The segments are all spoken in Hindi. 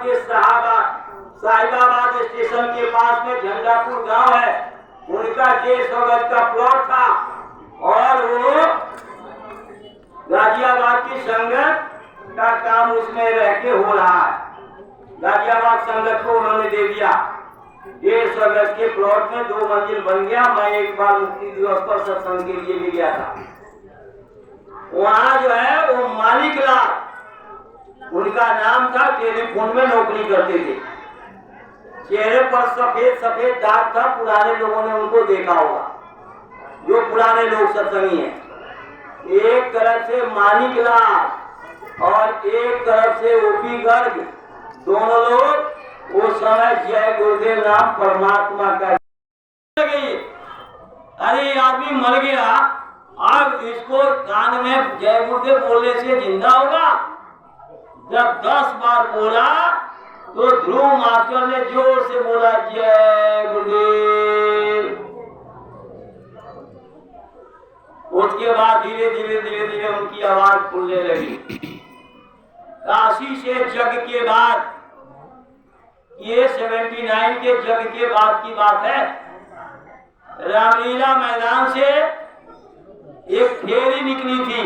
के साहिबाबाद स्टेशन के पास में झंडापुर गांव है, उनका 150 गज का प्लॉट था और वो गाजियाबाद की संगत का काम उसमें रह के हो रहा है। गाजियाबाद संगत को उन्होंने दे दिया। 150 गज के प्लॉट में 2 मंजिल बन गया। मैं एक बार मुक्ति दिवस पर सत्संग के लिए भी गया था। वहाँ जो है वो मालिक लाल उनका नाम था, टेलीफोन में नौकरी करते थे। चेहरे पर सफेद सफेद दाग था, पुराने लोगों ने उनको देखा होगा, जो पुराने लोग सत्संगी हैं। एक तरफ से मानिक लाल और एक तरफ से ओपी गर्ग, दोनों लोग उस समय जय गुरुदेव नाम परमात्मा का। अरे आदमी मर गया, अब इसको कान में जय गुरुदेव बोलने से जिंदा होगा। जब 10 बार बोला तो ध्रुव मास्टर ने जोर से बोला जय गुरुदेव। उसके बाद धीरे धीरे उनकी आवाज खुलने लगी। काशी से जग के बाद, ये 79 के जग के बाद की बात है, रामलीला मैदान से एक फेरी निकली थी।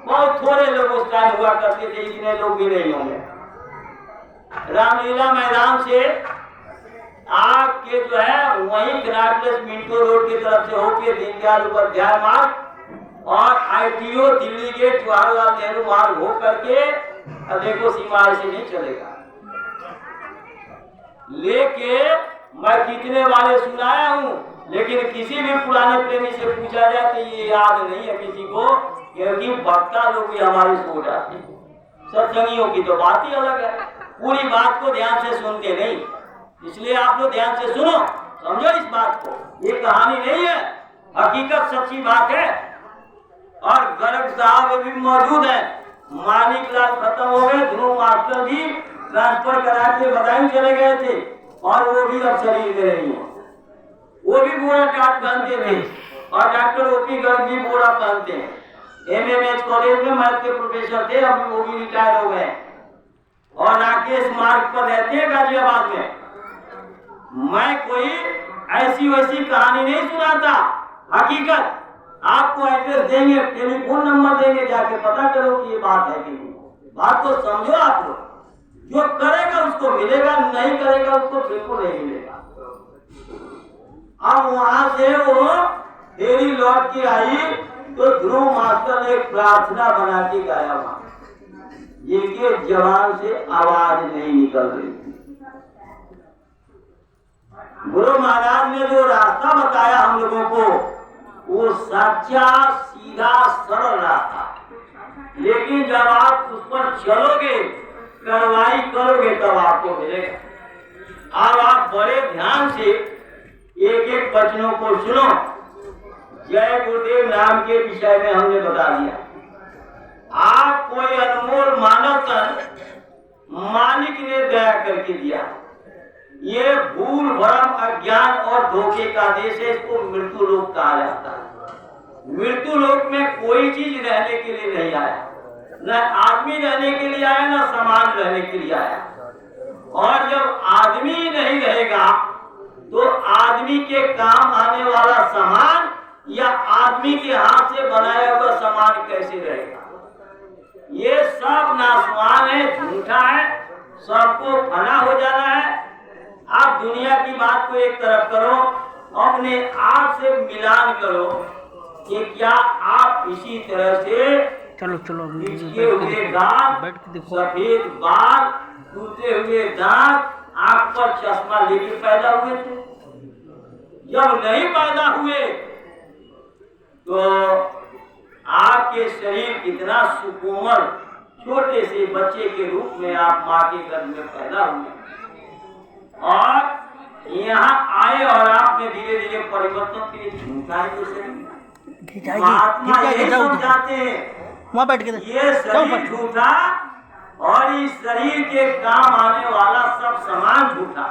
बहुत थोड़े लोग उस टाइम हुआ करते थे, इतने लोग भी नहीं होंगे। रामलीला मैदान से आग के जो है वहीं कनाट मिंटो रोड की तरफ से होके दीनदयाल उपाध्याय मार्ग और ITO दिल्ली गेट जवाहरलाल नेहरू मार्ग हो करके, देखो सीमा से नहीं चलेगा। लेके मैं कितने वाले सुनाया हूँ, लेकिन किसी भी पुराने प्रेमी से पूछा जाए तो ये याद नहीं है किसी को, क्योंकि भक्ता लोग भी हमारे सो जाते हैं। सत्संगियों की तो बात ही अलग है, पूरी बात को ध्यान से सुनते नहीं। इसलिए आप लोग ध्यान से सुनो, समझो इस बात को। ये कहानी नहीं है, हकीकत सच्ची बात है। और गर्ग साहब भी मौजूद है। मानिक लाल खत्म हो गए, ध्रुव मास्टर जी ट्रांसफर करा के बदायूं चले गए थे और वो भी अब शरीर में नहीं है। वो भी बोरा टाट पहनते थे और डॉक्टर ओपी गर्ग भी बोरा पहनते हैं। MMH कॉलेज में मैथ के प्रोफेसर थे, अभी वो भी रिटायर हो गए और राकेश मार्ग पर रहते हैं गाजियाबाद में। मैं कोई ऐसी वैसी कहानी नहीं सुनाता, हकीकत। आपको एड्रेस देंगे, टेलीफोन नंबर देंगे, जाके पता करो कि ये बात है कि नहीं। बात को समझो आप लोग। जो करेगा उसको मिलेगा, नहीं करेगा उसको बिल्कुल नहीं मिलेगा। अब वहां से वो फेरी लौट के आई तो ध्रुव मास्टर ने एक प्रार्थना बना के गाया वहां, जिनके जवान से आवाज नहीं निकल रही थी। गुरु महाराज ने जो रास्ता बताया हम लोगों को, वो सच्चा सीधा सरल रास्ता, लेकिन जब आप उस पर चलोगे, कार्रवाई करोगे, तब आपको मिलेगा। अब आप बड़े ध्यान से एक एक वचनों को सुनो। जय गुरुदेव नाम के विषय में हमने बता दिया। आप कोई अनमोल मानव तन मालिक ने दया करके दिया। ये भूल भ्रम अज्ञान और धोखे का देश है, इसको मृत्यु लोक कहा जाता है। मृत्यु लोक में कोई चीज रहने के लिए नहीं आया, न आदमी रहने के लिए आया, न सामान रहने के लिए आया। और जब आदमी नहीं रहेगा तो आदमी के काम आने वाला सामान या आदमी के हाथ से बनाया हुआ सामान कैसे रहेगा? ये सब नासवान है, झूठा है, सबको फना हो जाना है। आप दुनिया की बात को एक तरफ करो, अपने आप से मिलान करो कि क्या आप इसी तरह से चलो खिंचे हुए गाल, सफेद बाल, टूटे हुए दांत, आंख पर चश्मा लेके पैदा हुए थे? जब नहीं पैदा हुए तो आपके शरीर कितना सुकोमल, छोटे से बच्चे के रूप में आप माँ के गर्भ में पैदा हुए और यहाँ आए और आपने धीरे धीरे परिवर्तन के लिए झूठा है जो शरीर। महात्मा यही समझाते हैं, वहाँ बैठ के ये शरीर झूठा और इस शरीर के काम आने वाला सब सामान झूठा।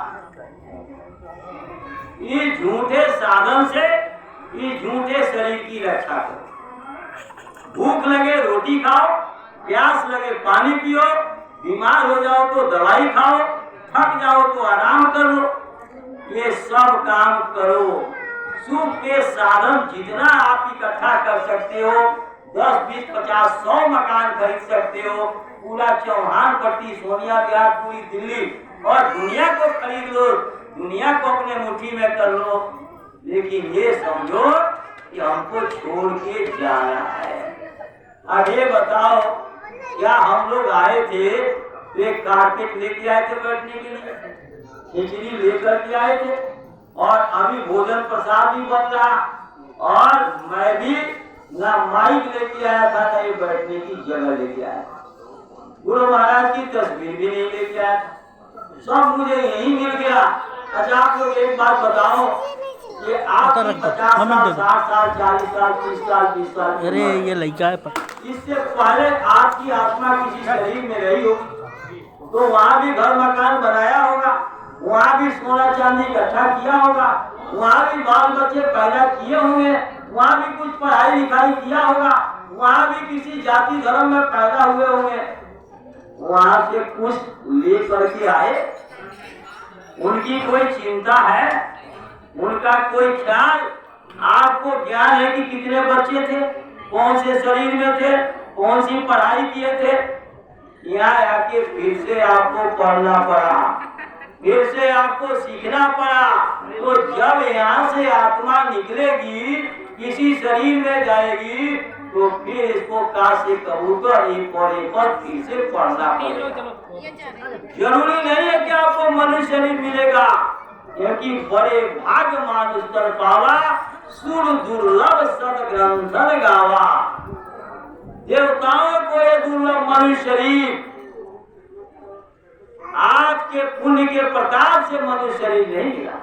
इस झूठे साधन से इस झूठे शरीर की रक्षा करो। भूख लगे रोटी खाओ, प्यास लगे पानी पियो, बीमार हो जाओ तो दवाई खाओ, थक जाओ तो आराम करो, ये सब काम करो। सुख के साधन जितना आप इकट्ठा कर सकते हो, 10, 20, 50, 100 मकान खरीद सकते हो, पूरा चौहान पट्टी, सोनिया विहार, पूरी दिल्ली और दुनिया को खरीद लो, दुनिया को अपने मुट्ठी में कर लो, लेकिन ये समझो कि हमको छोड़ के जाना है। अब ये बताओ, क्या हम लोग आए थे तो एक कारपेट लेके आए थे बैठने के लिए, खिचड़ी लेकर के आए थे, और अभी भोजन प्रसाद भी बन रहा, और मैं भी ना माइक लेके आया था, ना ये बैठने की जगह लेके आया था, गुरु महाराज की तस्वीर भी नहीं लेके आया था, सब मुझे यही मिल गया। अच्छा आप लोग एक बात बताओ कि आप 50 साल, 60 साल, 40 साल, 30 साल, 20 साल, अरे ये लड़का है, इससे पहले आपकी आत्मा किसी शरीर में रही होगी, तो वहाँ भी घर मकान बनाया होगा, वहाँ भी सोना चांदी इकट्ठा किया होगा, वहाँ भी बाल बच्चे पैदा किए होंगे, वहाँ भी कुछ पढ़ाई लिखाई किया होगा, वहाँ भी किसी जाति धर्म में पैदा हुए होंगे, वहाँ से कुछ ले करके आए। उनकी कोई चिंता है, उनका कोई ख्याल? आपको ज्ञान है कि कितने बच्चे थे, कौन से शरीर में थे, कौन सी पढ़ाई किए थे? यहाँ आके फिर से आपको पढ़ना पड़ा, फिर से आपको सीखना पड़ा। तो जब यहाँ से आत्मा निकलेगी, किसी शरीर में जाएगी, तो फिर इसको का से कबूतर एक पर फिर से पढ़ना पड़ेगा। जरूरी नहीं है कि आपको मनुष्य शरीर मिलेगा, क्योंकि बड़े भाग्य मानुष कर पावा, सुर दुर्लभ सदग्रंथन गावा। देवताओं को ये दुर्लभ मनुष्य शरीर, आपके पुण्य के प्रताप से मनुष्य शरीर नहीं मिला।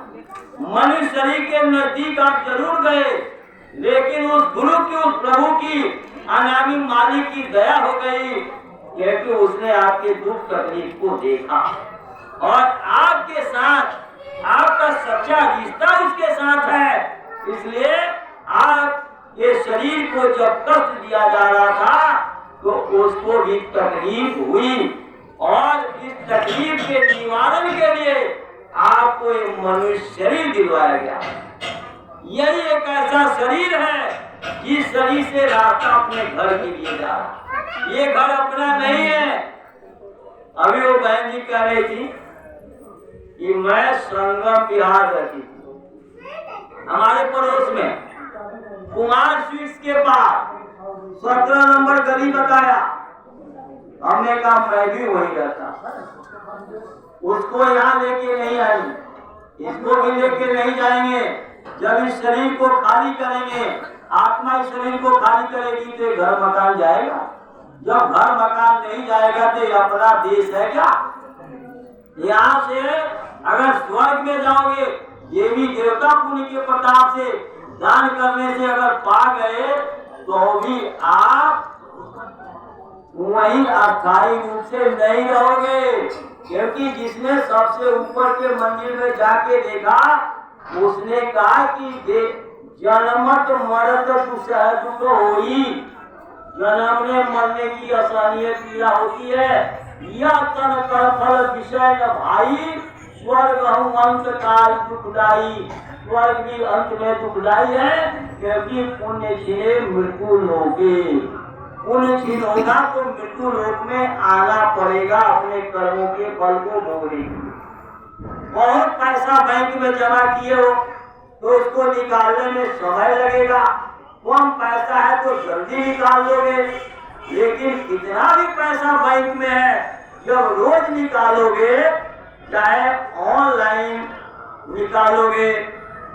मनुष्य शरीर के नजदीक आप जरूर गए, लेकिन उस गुरु की, उस प्रभु की, अनामी मालिक की दया हो गई, क्योंकि उसने आपके दुख तकलीफ को देखा और आपके साथ आपका सच्चा रिश्ता उसके साथ है। इसलिए आप ये शरीर को जब कष्ट दिया जा रहा था, तो उसको भी तकलीफ हुई, और इस तकलीफ के निवारण के लिए आपको ये मनुष्य शरीर दिलवाया गया। यही एक ऐसा शरीर है जिस शरीर से रास्ता अपने घर के लिए जा रहा। ये घर अपना नहीं है। अभी वो बहन जी कह रही थी कि मैं संगम बिहार रहती थी, हमारे पड़ोस में कुमार स्वीट्स के पास 17 नंबर गली बताया। हमने कहा मैं भी वही रहता, उसको यहाँ लेके नहीं आई, इसको भी लेके नहीं जाएंगे। जब इस शरीर को खाली करेंगे, आत्मा इस शरीर को खाली करेगी, तो घर मकान जाएगा। जब घर मकान नहीं जाएगा तो अपना देश है क्या? यहाँ से अगर स्वर्ग में जाओगे, ये भी देवता पुण्य के प्रताप से, दान करने से अगर पा गए, तो भी आप वहीं अस्थायी रूप से नहीं रहोगे, क्योंकि जिसने सबसे ऊपर के मंदिर में जाके देखा, उसने कहा कि जन्मत मरत दुसहत तो होई, जन्मने मरने की असहनीय पीड़ा होती है। यह तन कर फल विषय न भाई, स्वर्ग हूँ अंत काल दुखदाई। स्वर्ग भी अंत में दुखदाई है, क्योंकि पुण्य छिने मृत्यु लोगे। पुण्य छीन होगा तो मृत्यु लोक में आना पड़ेगा अपने कर्मों के फल को भोगने के लिए। बहुत पैसा बैंक में जमा किए हो तो उसको निकालने में समय लगेगा, कम पैसा है तो जल्दी निकाल लोगे, लेकिन कितना भी पैसा बैंक में है, जब रोज निकालोगे, चाहे ऑनलाइन निकालोगे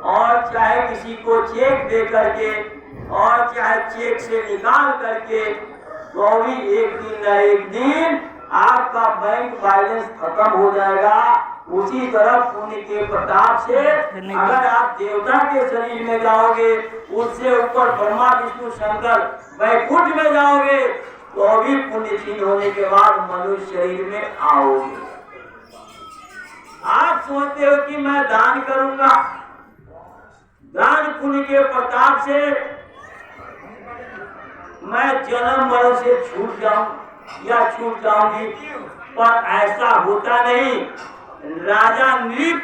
और चाहे किसी को चेक दे करके और चाहे चेक से निकाल करके, तो भी एक दिन न एक दिन आपका बैंक बैलेंस खत्म हो जाएगा। उसी तरह पुण्य के प्रताप से अगर आप देवता के शरीर में जाओगे, उससे ऊपर ब्रह्मा विष्णु शंकर वैकुंठ में जाओगे, तो भी पुण्य छीन होने के बाद मनुष्य शरीर में आओगे। आप सोचते हो कि मैं दान करूंगा, दान पुण्य के प्रताप से मैं जन्म मरण से छूट जाऊं या छूट जाऊंगी, पर ऐसा होता नहीं। राजा नृप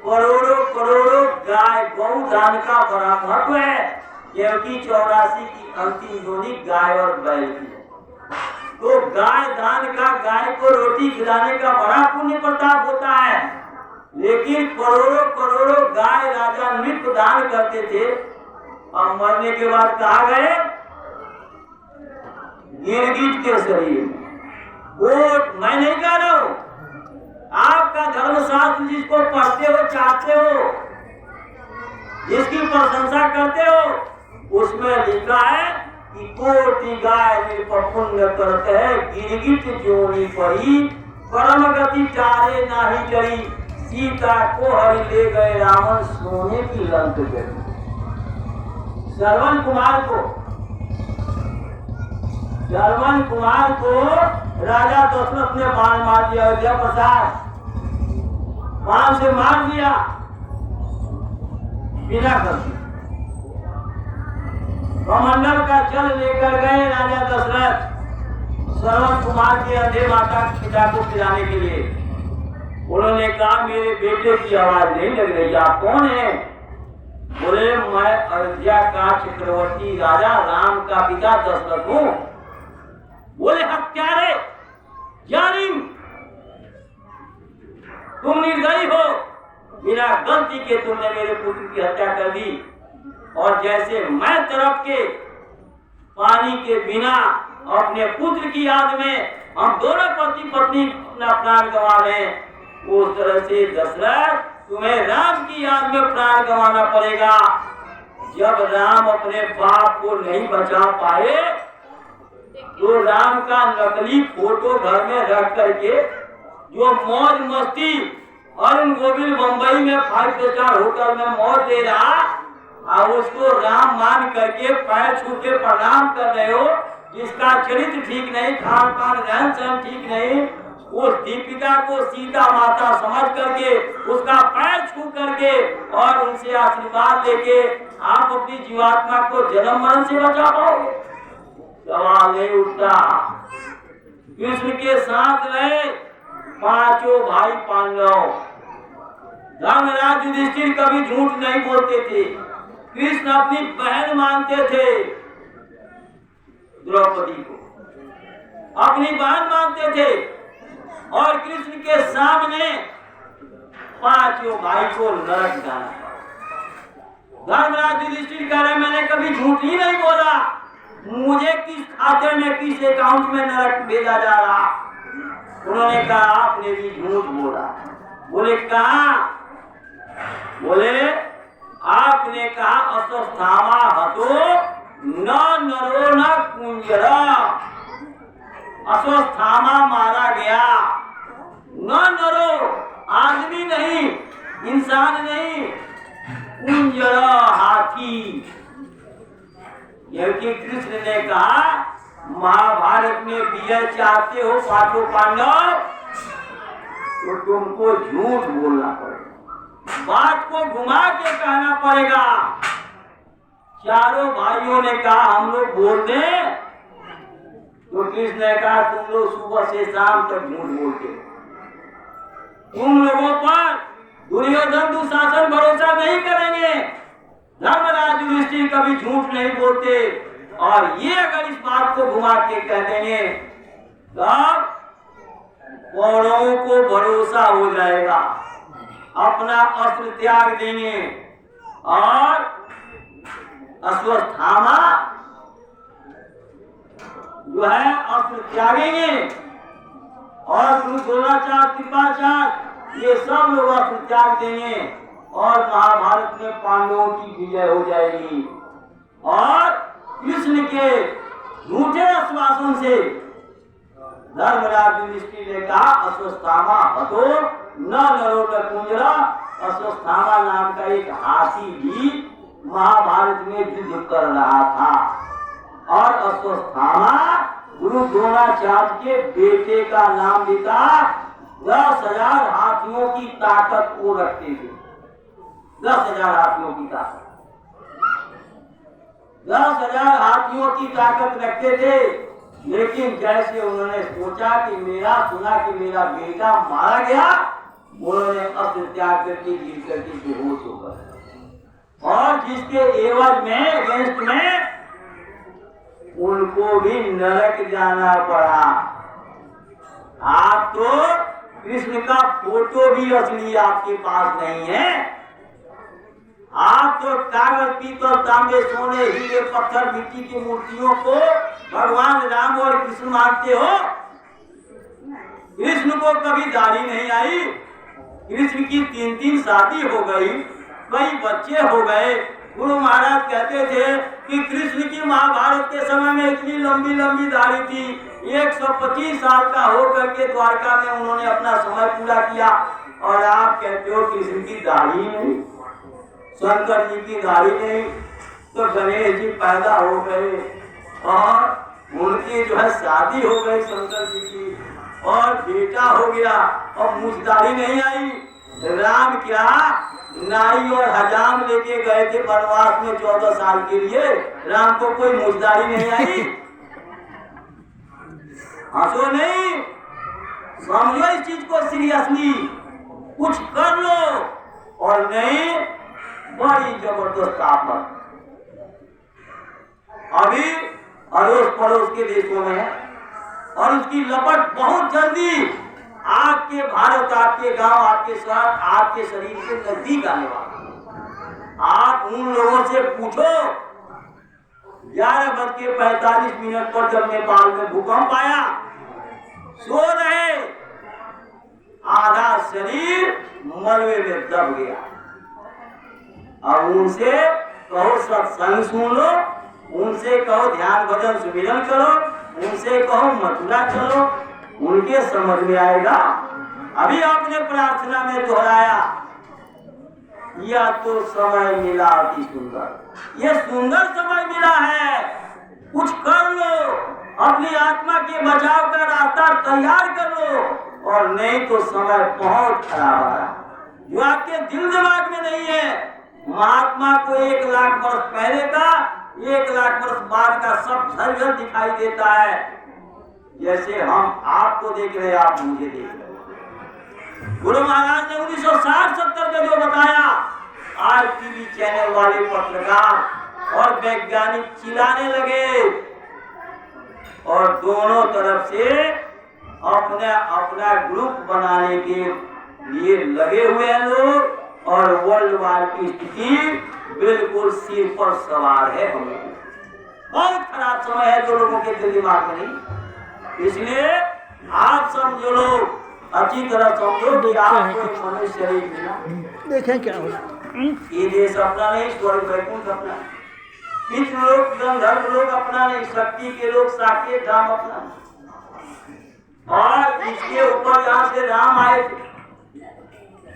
करोड़ों करोड़ों गाय गौ दान का बड़ा महत्व है, क्योंकि 84 की अंतिम जोड़ी गाय और बैल की। तो गाय दान का, गाय को रोटी खिलाने का बड़ा पुण्य प्रताप होता है। लेकिन करोड़ों करोड़ों गाय राजा नृप दान करते थे, और मरने के बाद कहा गए गिरगिट के शरीर में। वो मैं नहीं कह रहा हूं, आपका धर्मशास्त्र जिसको पढ़ते हो, चाहते हो, जिसकी प्रशंसा करते हो, उसमें लिखा है कि कोटि गाय पुण्य करते है, गिरगिट जोनी पड़ी, परम गति चारे नाही चढ़ी, सीता को हरि ले गए रावण सोने की लंक जड़ी। श्रवण कुमार को राजा दशरथ ने बाण मार दिया, अयोध्या प्रसाद बाण से मार दिया बिना गलती। कमंडल का जल लेकर गए राजा दशरथ श्रवण कुमार के अंधे माता पिता को पिलाने के लिए। उन्होंने कहा मेरे बेटे की आवाज नहीं लग रही, आप कौन है? बोले मैं अयोध्या का चक्रवर्ती राजा राम का पिता दशरथ हूं। बोले हत्यारे, जालिम, तुम निर्दयी हो, बिना गलती के तुमने मेरे पुत्र की हत्या कर दी। और जैसे मैं तरफ के पानी के बिना अपने पुत्र की याद में हम दोनों पति पत्नी अपना प्राण गंवा लें, उस तरह से दशरथ तुम्हें राम की याद में प्राण गंवाना पड़ेगा। जब राम अपने बाप को नहीं बचा पाए तो राम का नकली फोटो घर में रख करके जो मौज मस्ती अरुण गोविल मुंबई में 5 स्टार होटल में मौज दे रहा, और उसको राम मान करके पैर छू के प्रणाम कर रहे हो, जिसका चरित्र ठीक नहीं, खान पान रहन सहन ठीक नहीं, उस दीपिका को सीता माता समझ करके उसका पैर छू करके और उनसे आशीर्वाद लेके आप अपनी जीवात्मा को जन्म मरण से बचा पाओगे? सवाल नहीं उठता। कृष्ण के साथ रहे 5 भाई पांडव, धर्मराज युधिष्ठिर कभी झूठ नहीं बोलते थे, कृष्ण अपनी बहन मानते थे, द्रौपदी को अपनी बहन मानते थे, और कृष्ण के सामने 5 भाई को नरक जाना। धर्मराज युधिष्ठिर कह रहे मैंने कभी झूठ ही नहीं बोला, मुझे किस खाते में किस अकाउंट में नरक भेजा जा रहा? उन्होंने कहा आपने भी झूठ बोला। बोले कहा? बोले आपने कहा अस्वस्थामा हतो न नरो न कुंजरा, अस्वस्थामा मारा गया, न नरो आदमी नहीं, इंसान नहीं, कुंजरा हाथी। क्योंकि कृष्ण ने कहा महाभारत में विजय चाहते हो 5 पांडव तो तुमको झूठ बोलना पड़ेगा, बात को घुमा के कहना पड़ेगा। चारों भाइयों ने कहा हम लोग बोल दें, तो कृष्ण ने कहा तुम लोग सुबह से शाम तक झूठ बोलते, तुम लोगों पर दुर्योधन दुशासन भरोसा नहीं करेंगे, धर्मराज युधिष्ठिर कभी झूठ नहीं बोलते, और ये अगर इस बात को घुमा के कह देंगे तब कौरवों को भरोसा हो जाएगा, अपना अस्त्र त्याग देंगे, और अश्वत्थामा जो है अस्त्र त्यागेंगे, और द्रोणाचार्य कृपाचार्य ये सब लोग अस्त्र त्याग देंगे, और महाभारत में पांडवों की विजय हो जाएगी। और कृष्ण के झूठे आश्वासन से धर्मराज युधिष्ठिर ने कहा अस्वस्थामा हतो न नरो न कुंजरा, अस्वस्थामा नाम का एक हाथी भी महाभारत में युद्ध कर रहा था, और अस्वस्थामा गुरु द्रोणाचार्य के बेटे का नाम भी था। 10,000 हाथियों की ताकत वो रखते थे, 10,000 हाथियों की ताकत, 10,000 हाथियों की ताकत रखते थे। लेकिन जैसे उन्होंने सोचा कि सुना कि मेरा बेटा मारा गया, उन्होंने अस्त्र त्याग करके गिर करके बेहोश हो गए। और जिसके एवज में अगेंस्ट में उनको भी नरक जाना पड़ा। आप तो कृष्ण का फोटो भी असली आपके पास नहीं है। आप तो कागज पीतल तांबे सोने हीरे पत्थर मिट्टी की मूर्तियों को भगवान राम और कृष्ण मानते हो। कृष्ण को कभी दाढ़ी नहीं आई। कृष्ण की 3-3 शादी हो गई, कई बच्चे हो गए। गुरु महाराज कहते थे कि कृष्ण की महाभारत के समय में इतनी लंबी लंबी दाढ़ी थी, 125 साल का होकर के द्वारका में उन्होंने अपना समय पूरा किया। और आप कहते हो कृष्ण की दाढ़ी नहीं, शंकर जी की दाढ़ी नहीं। तो गणेश जी पैदा हो गए और उनकी जो है शादी हो गई शंकर जी की, और बेटा हो गया और मुझदारी नहीं आई। राम क्या नाई और हजाम लेके गए थे वनवास में 14 साल के लिए, राम को कोई मुझदारी नहीं आई। हंसो नहीं, समझो इस चीज को सीरियसली, कुछ कर लो। और नहीं, बड़ी जबरदस्त आफत अभी अड़ोस पड़ोस के देशों में है, और उसकी लपट बहुत जल्दी आपके भारत, आपके गांव, आपके शहर, आपके शरीर के नजदीक आने वाला। आप उन लोगों से पूछो, 11:45 पर जब नेपाल में भूकंप आया, सो रहे, आधा शरीर मलबे में दब गया। अब उनसे कहो सत्संग सुन लो, उनसे कहो ध्यान भजन सुमिरन करो, उनसे कहो मथुरा चलो, उनके समझ में आएगा। अभी आपने प्रार्थना में दोहराया, यह तो समय मिला अति सुंदर, ये सुंदर समय मिला है, कुछ कर लो, अपनी आत्मा के बचाव का रास्ता तैयार कर लो। और नहीं तो समय बहुत खराब आ रहा, जो आपके दिल दिमाग में नहीं है। महात्मा को 1 लाख वर्ष पहले का, 1 लाख वर्ष बाद का सब झलझल दिखाई देता है। जैसे हम आपको देख रहे, आप मुझे देख रहे। गुरु महाराज ने 1960-70 में जो बताया, आज टीवी चैनल वाले पत्रकार और वैज्ञानिक चिल्लाने लगे, और दोनों तरफ से अपना ग्रुप बनाने के लिए लगे हुए हैं लोग। और वर्ल्ड वार की स्थिति बिल्कुल सिर पर सवार है। हमें बहुत खराब समय है जो लोगों के दिल दिमाग में नहीं। इसलिए आप सब जो लोग अच्छी तरह समझो कि आपको एक मनुष्य शरीर मिला, देखें क्या हो। ये देश अपना नहीं, स्वर्ग वैकुंठ अपना, पितृ लोग गंधर्व लोग अपना नहीं, शक्ति के लोग साकेत धाम अपना। और इसके ऊपर यहाँ से राम आए थे,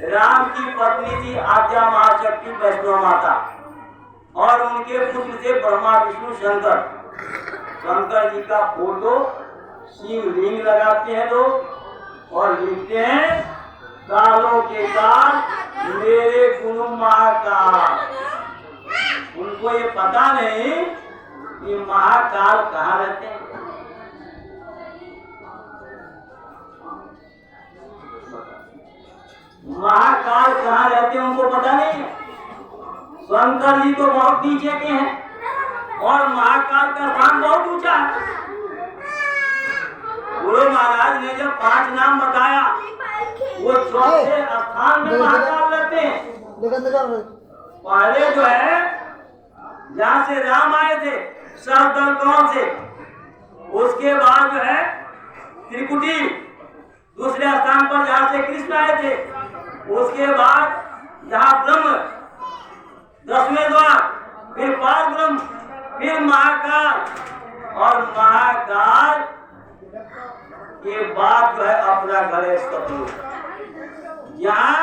राम की पत्नी थी आद्या महाशक्ति वैष्णव माता, और उनके पुत्र थे ब्रह्मा विष्णु शंकर। शंकर जी का फोटो शिव लिंग लगाते हैं लोग और लिखते हैं, कालों के काल मेरे गुरु महाकाल। उनको ये पता नहीं कि महाकाल कहाँ रहते हैं। महाकाल कहाँ रहते हैं उनको पता नहीं है। शंकर जी तो बहुत नीचे के हैं और महाकाल का स्थान बहुत ऊंचा है। गुरु महाराज ने जब 5 नाम बताया, वो 4थे स्थान में महाकाल रहते हैं। पहले जो है जहाँ से राम आए थे सरदल कौन से, उसके बाद जो है त्रिकुटी, दूसरे स्थान पर जहाँ से कृष्ण आए थे, उसके बाद जहाँ ब्रह्म 10वें द्वार, फिर पार ब्रह्म, फिर महाकाल, और महाकाल के बाद जो है अपना घर है सतलुज, यहाँ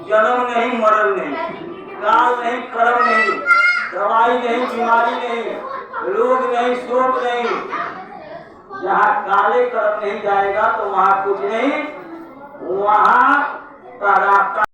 जन्म नहीं, मरण नहीं, काल नहीं, कर्म नहीं, दवाई नहीं, बीमारी नहीं, रोग नहीं, शोक नहीं। जहाँ काले कर्म नहीं जाएगा तो वहाँ कुछ नहीं, वहाँ का रास्ता